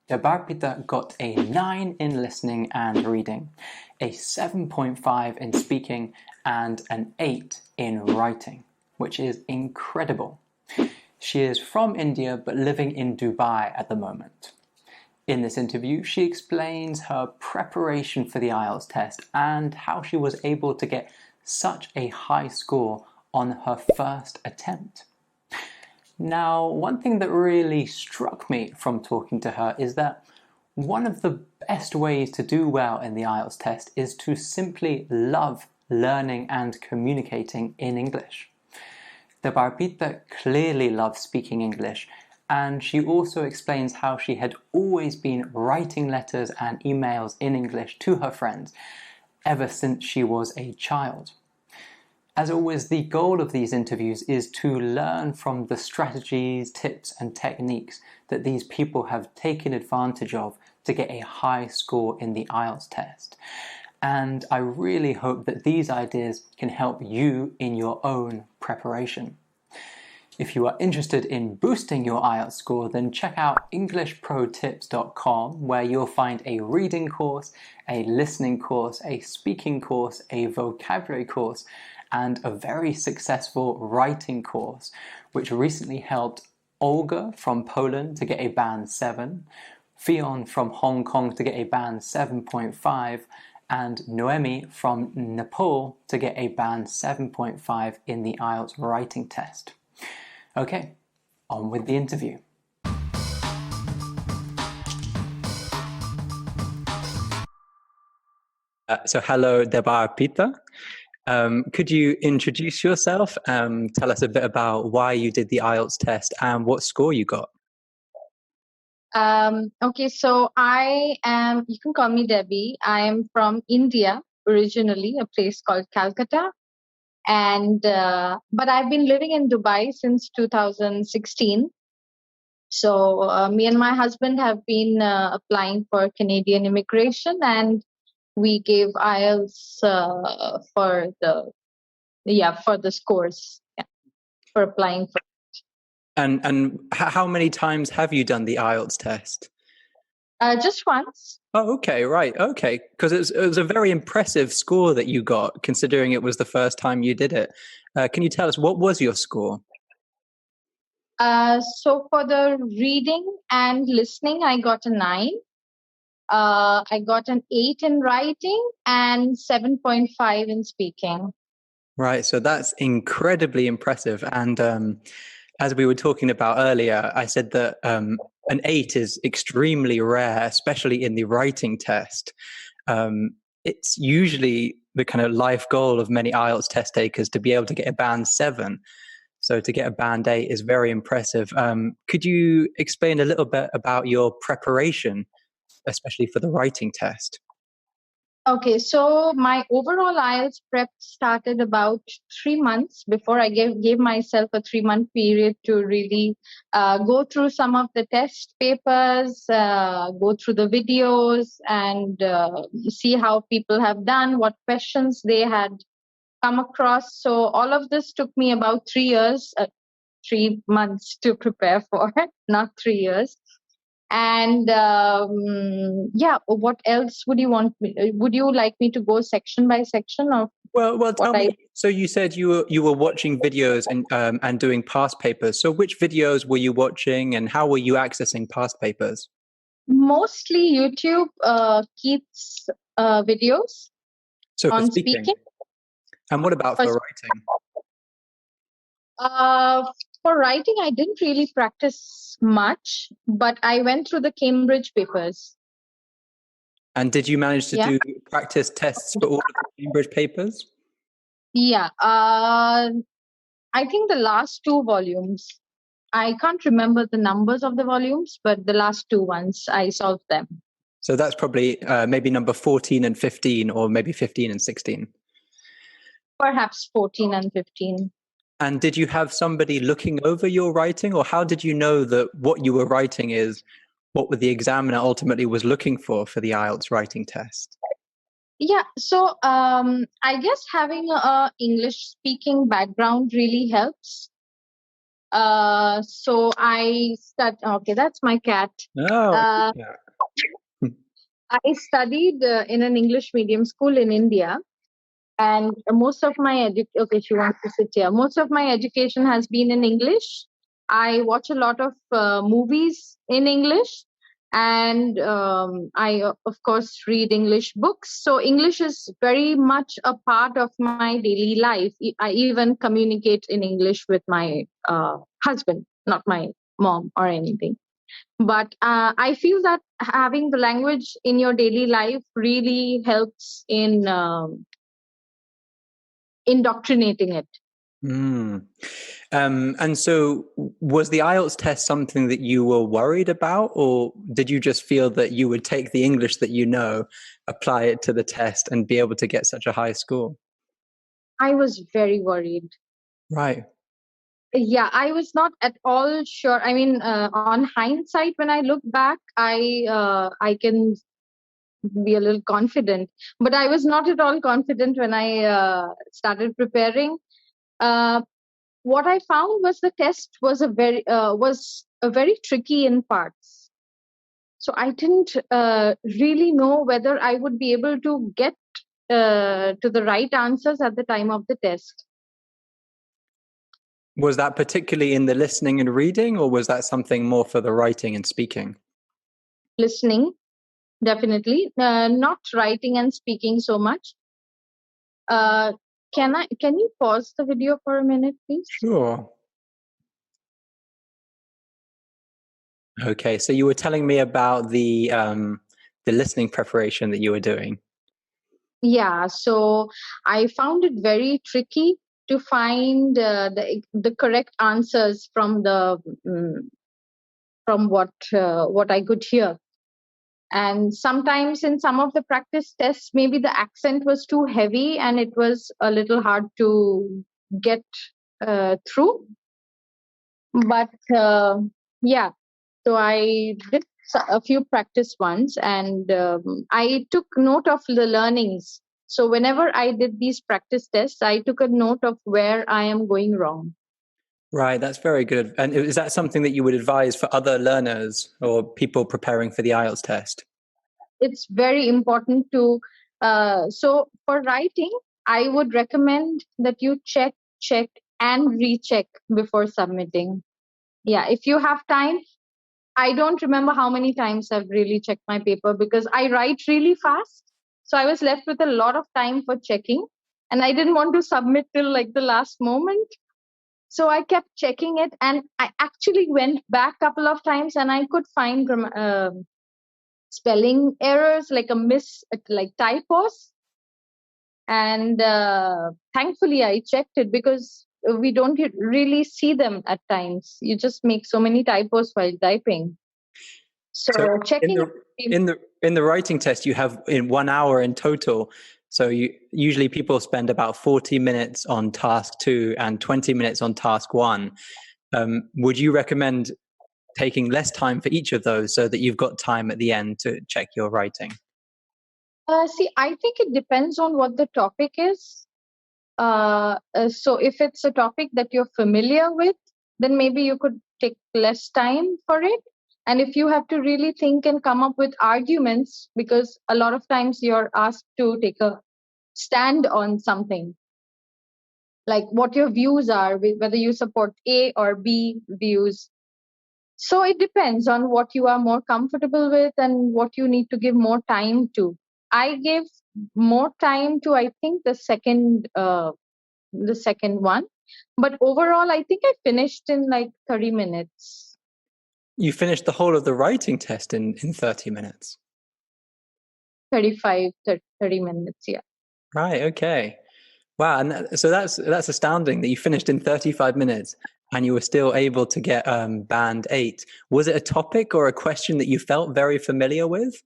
Debarpita got a 9 in listening and reading, a 7.5 in speaking, and an 8 in writing, which is incredible. She is from India but living in Dubai at the moment. In this interview, she explains her preparation for the IELTS test and how she was able to get such a high score on her first attempt. Now, one thing that really struck me from talking to her is that one of the best ways to do well in the IELTS test is to simply love learning and communicating in English. Debarpita clearly loves speaking English, and she also explains how she had always been writing letters and emails in English to her friends ever since she was a child. As always, the goal of these interviews is to learn from the strategies, tips, and techniques that these people have taken advantage of to get a high score in the IELTS test. And I really hope that these ideas can help you in your own preparation. If you are interested in boosting your IELTS score, then check out EnglishProTips.com, where you'll find a reading course, a listening course, a speaking course, a vocabulary course, and a very successful writing course, which recently helped Olga from Poland to get a band 7, Fion from Hong Kong to get a band 7.5, and Noemi from Nepal to get a band 7.5 in the IELTS writing test. Okay, on with the interview. So hello, Debarpita. Could you introduce yourself and tell us a bit about why you did the IELTS test and what score you got? Okay, so you can call me Debbie. I am from India originally, a place called Calcutta. And but I've been living in Dubai since 2016. So me and my husband have been applying for Canadian immigration, and we gave IELTS for the scores, for applying for. And how many times have you done the IELTS test? Just once. Oh, okay, right, okay. Because it was a very impressive score that you got, considering it was the first time you did it. Can you tell us, what was your score? So for the reading and listening, I got a 9. I got an 8 in writing and 7.5 in speaking. Right, so that's incredibly impressive. And as we were talking about earlier, I said that an 8 is extremely rare, especially in the writing test. It's usually the kind of life goal of many IELTS test takers to be able to get a band 7. So to get a band 8 is very impressive. Could you explain a little bit about your preparation, especially for the writing test? Okay, so my overall IELTS prep started about 3 months before. I gave myself a 3-month period to really go through some of the test papers, go through the videos, and see how people have done, what questions they had come across. So all of this took me about 3 months to prepare for, not 3 years. And what else would you want me? Would you like me to go section by section, or Well, tell me. So you said you were watching videos and doing past papers. So which videos were you watching, and how were you accessing past papers? Mostly YouTube keeps videos So for on speaking. speaking. And what about for writing? For writing, I didn't really practice much, but I went through the Cambridge papers. And did you manage to do practice tests for all of the Cambridge papers? Yeah. I think the last 2 volumes. I can't remember the numbers of the volumes, but the last 2 ones, I solved them. So that's probably maybe number 14 and 15, or maybe 15 and 16. Perhaps 14 and 15. And did you have somebody looking over your writing, or how did you know that what you were writing is what the examiner ultimately was looking for the IELTS writing test? Yeah, so I guess having a English speaking background really helps. So I studied. Okay, that's my cat. Oh, Uh, yeah. I studied in an English medium school in India, and most of my okay, she wants to sit here. Most of my education has been in English. I watch a lot of movies in English, and I of course read English books. So English is very much a part of my daily life. I even communicate in English with my husband, not my mom or anything. But I feel that having the language in your daily life really helps in indoctrinating it. Mm. And so, was the IELTS test something that you were worried about, or did you just feel that you would take the English that you know, apply it to the test, and be able to get such a high score? I was very worried. Right. Yeah, I was not at all sure. I mean, on hindsight, when I look back, I can be a little confident, but I was not at all confident when I started preparing. Uh, what I found was the test was a very tricky in parts. So I didn't really know whether I would be able to get to the right answers at the time of the test. Was that particularly in the listening and reading, or was that something more for the writing and speaking? Listening, definitely, not writing and speaking so much. Uh, can you pause the video for a minute, please? Sure. Okay, so you were telling me about the listening preparation that you were doing. Yeah, so I found it very tricky to find the correct answers from the from what I could hear. And sometimes in some of the practice tests, maybe the accent was too heavy and it was a little hard to get through. But yeah, so I did a few practice ones, and I took note of the learnings. So whenever I did these practice tests, I took a note of where I am going wrong. Right, that's very good. And is that something that you would advise for other learners or people preparing for the IELTS test? It's very important to so for writing, I would recommend that you check and recheck before submitting. Yeah, if you have time, I don't remember how many times I've really checked my paper because I write really fast. So I was left with a lot of time for checking, and I didn't want to submit till like the last moment. So I kept checking it, and I actually went back a couple of times, and I could find spelling errors, like a miss, like typos. And thankfully, I checked it because we don't really see them at times. You just make so many typos while typing. So So in checking. the in the writing test, you have in 1 hour in total. So you usually people spend about 40 minutes on task 2 and 20 minutes on task 1. Would you recommend taking less time for each of those so that you've got time at the end to check your writing? See, I think it depends on what the topic is. So if it's a topic that you're familiar with, then maybe you could take less time for it. And if you have to really think and come up with arguments, because a lot of times you're asked to take a stand on something, like what your views are, whether you support A or B views. So it depends on what you are more comfortable with and what you need to give more time to. I gave more time to, I think, the second one, but overall I think I finished in like 30 minutes. You finished the whole of the writing test in 30 minutes. 30 minutes, yeah. Right, okay. Wow, and so that's astounding that you finished in 35 minutes and you were still able to get band 8. Was it a topic or a question that you felt very familiar with?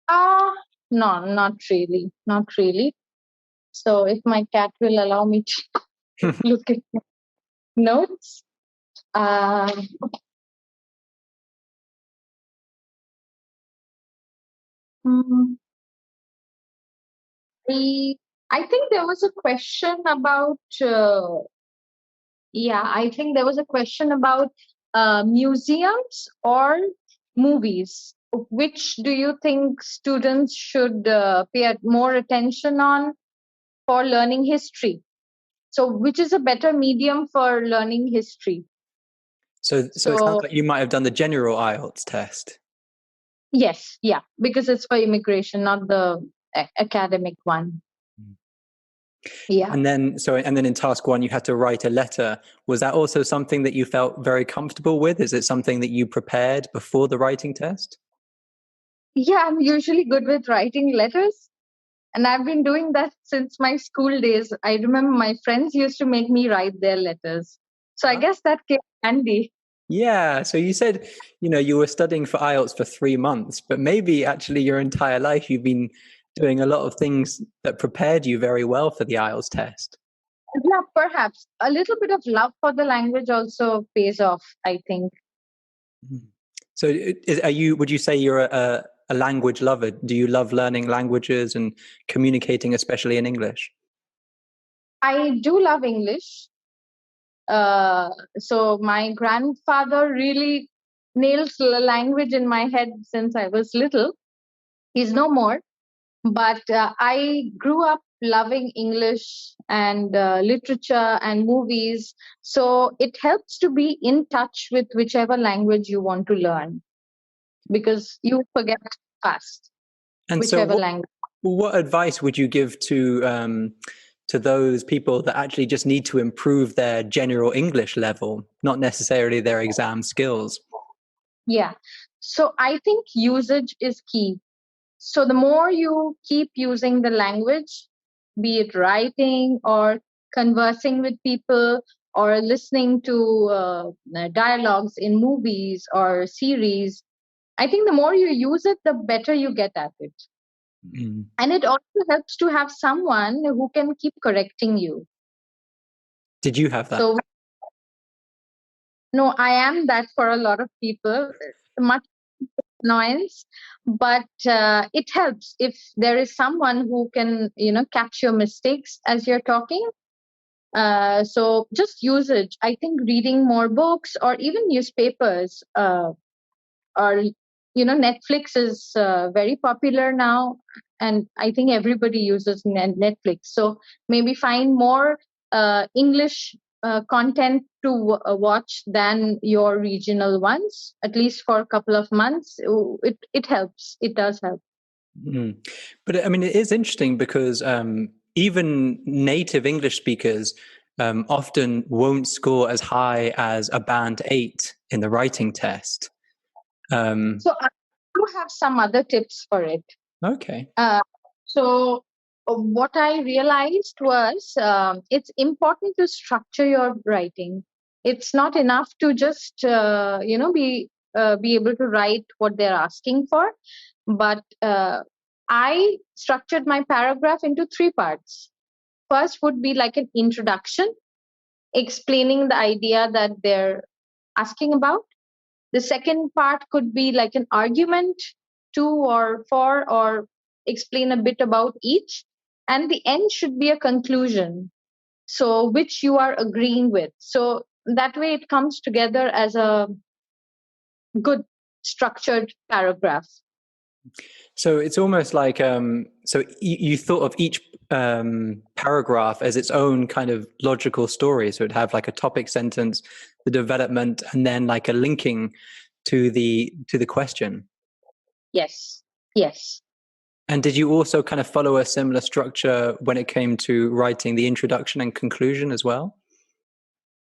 uh no, not really. So if my cat will allow me to look at my notes. um mm, I think there was a question about Yeah, I think there was a question about museums or movies. Which do you think students should more attention on for learning history? So, which is a better medium for learning history? So it sounds So, like you might have done the general IELTS test. yes, yeah, because it's for immigration, not the academic one. Yeah. And then in task one, you had to write a letter. Was that also something that you felt very comfortable with? Is it something that you prepared before the writing test? Yeah, I'm usually good with writing letters. And I've been doing that since my school days. I remember my friends used to make me write their letters. So I guess that came handy. Yeah. So you said, you were studying for IELTS for 3 months, but maybe actually your entire life you've been doing a lot of things that prepared you very well for the IELTS test. Yeah, perhaps a little bit of love for the language also pays off, I think. So would you say you're a language lover? Do you love learning languages and communicating, especially in English? I do love English. So my grandfather really nails the language in my head since I was little. He's no more. But I grew up loving English and literature and movies. So it helps to be in touch with whichever language you want to learn because you forget fast, And so whichever language. what advice would you give to those people that actually just need to improve their general English level, not necessarily their exam skills? Yeah. So I think usage is key. So the more you keep using the language, be it writing or conversing with people or listening to dialogues in movies or series, I think the more you use it, the better you get at it. Mm. And it also helps to have someone who can keep correcting you. Did you have that? So, no, I am that for a lot of people. Much annoyance, but it helps if there is someone who can, catch your mistakes as you're talking. So just usage. I think reading more books or even newspapers or Netflix is very popular now, and I think everybody uses Netflix. So maybe find more English content to watch than your regional ones, at least for a couple of months. It helps. It does help. Mm. But I mean, it is interesting because even native English speakers often won't score as high as a band 8 in the writing test. So I do have some other tips for it. Okay. So what I realized was it's important to structure your writing. It's not enough to just be able to write what they're asking for, but I structured my paragraph into three parts. First would be like an introduction, explaining the idea that they're asking about. The second part could be like an argument to or for or explain a bit about each. And the end should be a conclusion. So, which you are agreeing with. So that way it comes together as a good structured paragraph. So it's almost like you thought of each paragraph as its own kind of logical story. So it'd have like a topic sentence, the development, and then like a linking to the question. Yes. Yes. And did you also kind of follow a similar structure when it came to writing the introduction and conclusion as well?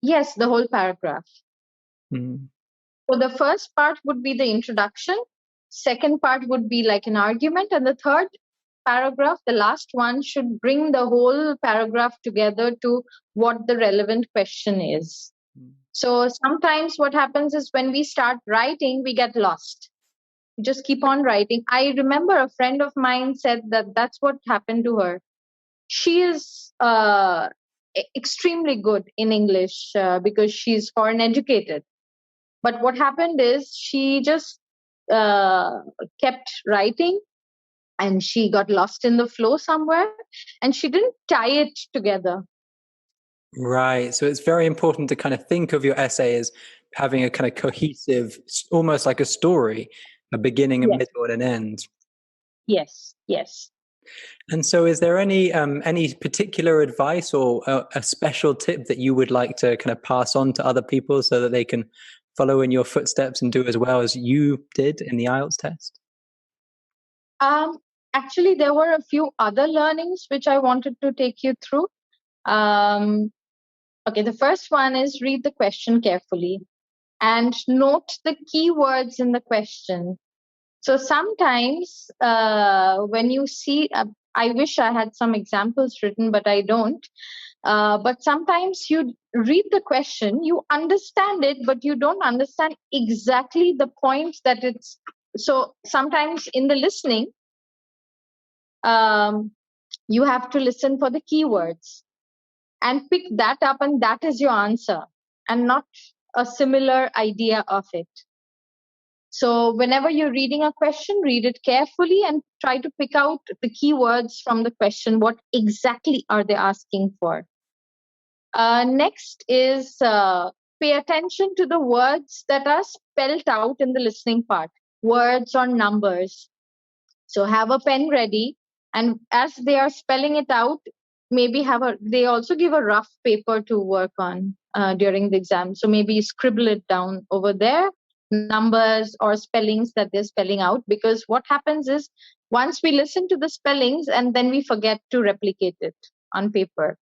Yes, the whole paragraph. Mm. So the first part would be the introduction, second part would be like an argument, and the third paragraph, the last one, should bring the whole paragraph together to what the relevant question is. So sometimes what happens is when we start writing, we get lost. We just keep on writing. I remember a friend of mine said that that's what happened to her. She is extremely good in English because she's foreign educated. But what happened is she just uh, kept writing and she got lost in the flow somewhere and she didn't tie it together. Right. So it's very important to kind of think of your essay as having a kind of cohesive, almost like a story, a beginning, a Yes, middle, and an end. yes, yes. And so, is there any particular advice or a special tip that you would like to kind of pass on to other people so that they can follow in your footsteps and do as well as you did in the IELTS test? Um, Actually, there were a few other learnings which I wanted to take you through. Um, okay, the first one is read the question carefully and note the keywords in the question. So sometimes when you see, I wish I had some examples written, but I don't. But sometimes you read the question, you understand it, but you don't understand exactly the point that it's. So sometimes in the listening, um, you have to listen for the keywords and pick that up, and that is your answer, and not a similar idea of it. So whenever you're reading a question, read it carefully and try to pick out the keywords from the question. What exactly are they asking for? Next is pay attention to the words that are spelled out in the listening part, words or numbers. So have a pen ready, and as they are spelling it out, maybe they also give a rough paper to work on during the exam. So maybe scribble it down over there, numbers or spellings that they're spelling out, because what happens is once we listen to the spellings and then we forget to replicate it on paper.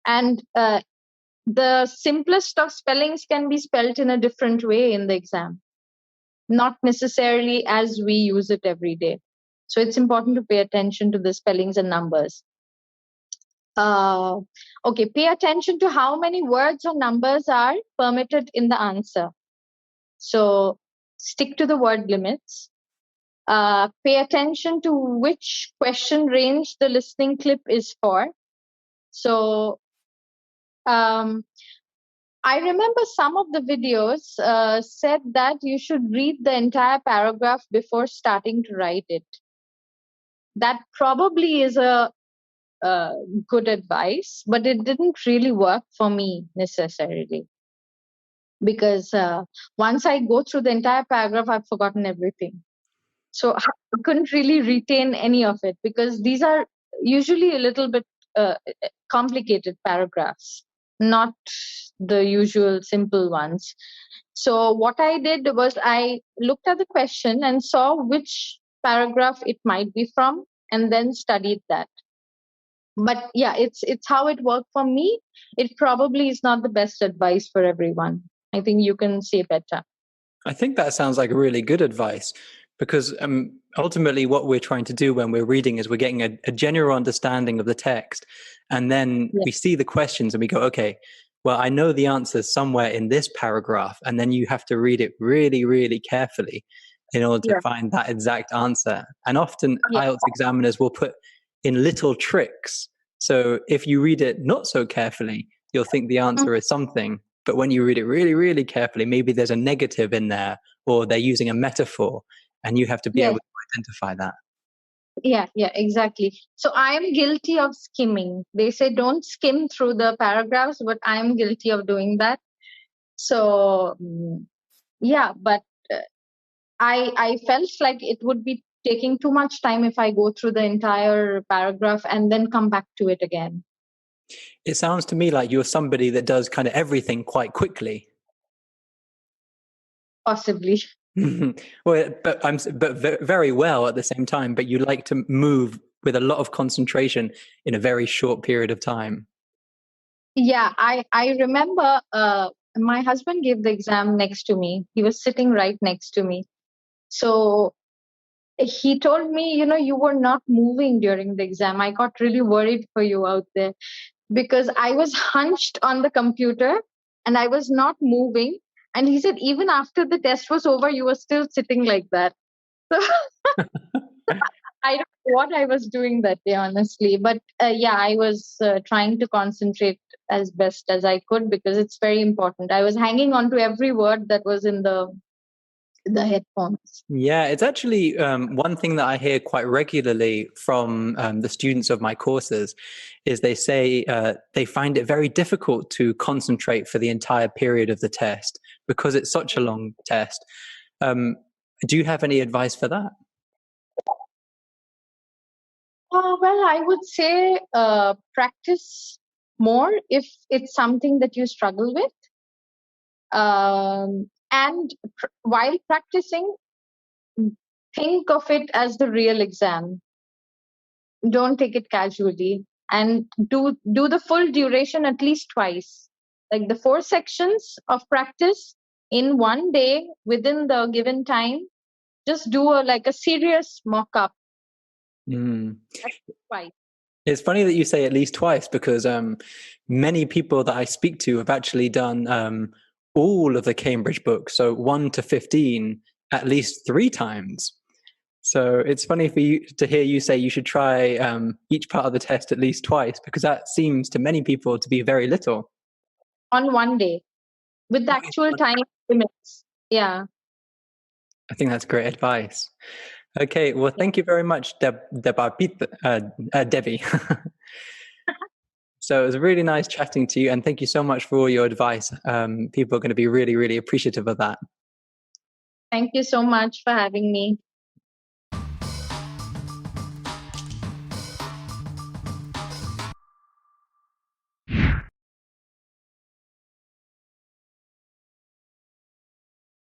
And the simplest of spellings can be spelled in a different way in the exam, not necessarily as we use it every day. So it's important to pay attention to the spellings and numbers. Uh, okay, pay attention to how many words or numbers are permitted in the answer. So stick to the word limits. Pay attention to which question range the listening clip is for. So um, I remember some of the videos said that you should read the entire paragraph before starting to write it. That probably is a good advice, but it didn't really work for me necessarily, because once I go through the entire paragraph, I've forgotten everything. So I couldn't really retain any of it, because these are usually a little bit complicated paragraphs, not the usual simple ones. So what I did was I looked at the question and saw which paragraph it might be from, and then studied that. But yeah, it's how it worked for me. It probably is not the best advice for everyone. I think you can say better. I think that sounds like really good advice, because ultimately what we're trying to do when we're reading is we're getting a general understanding of the text, and then Yeah. we see the questions and we go, okay, well, I know the answer somewhere in this paragraph, and then you have to read it really, really carefully in order to Yeah. find that exact answer. And often Yeah. IELTS examiners will put in little tricks. So if you read it not so carefully, you'll think the Mm. answer is something, but when you read it really, really carefully, maybe there's a negative in there, or they're using a metaphor, and you have to be able Yes. to identify that. Yeah, exactly. So I am guilty of skimming. They say don't skim through the paragraphs, but I am guilty of doing that. So yeah, but I felt like it would be taking too much time if I go through the entire paragraph and then come back to it again. It sounds to me like you're somebody that does kind of everything quite quickly. Possibly. Well, but very well at the same time. But you like to move with a lot of concentration in a very short period of time. Yeah, I remember my husband gave the exam next to me. He was sitting right next to me. So he told me, you were not moving during the exam. I got really worried for you out there, because I was hunched on the computer and I was not moving. And he said, even after the test was over, you were still sitting like that. So I don't know what I was doing that day, honestly. But yeah, I was trying to concentrate as best as I could, because it's very important. I was hanging on to every word that was in the the headphones. Yeah, it's actually one thing that I hear quite regularly from the students of my courses is they say they find it very difficult to concentrate for the entire period of the test because it's such a long test. Um, do you have any advice for that? Well, I would say practice more if it's something that you struggle with. And while practicing, think of it as the real exam. Don't take it casually, and do the full duration at least twice. Like the 4 sections of practice in one day within the given time. Just do a serious mock up twice. It's funny that you say at least twice because many people that I speak to have actually done all of the Cambridge books, so 1 to 15, at least 3 times. So it's funny for you to hear you say you should try each part of the test at least twice because that seems to many people to be very little. On one day with the actual time limits. Yeah. I think that's great advice. Okay, well, thank you very much, Debbie. So it was really nice chatting to you, and thank you so much for all your advice. People are going to be really, really appreciative of that. Thank you so much for having me.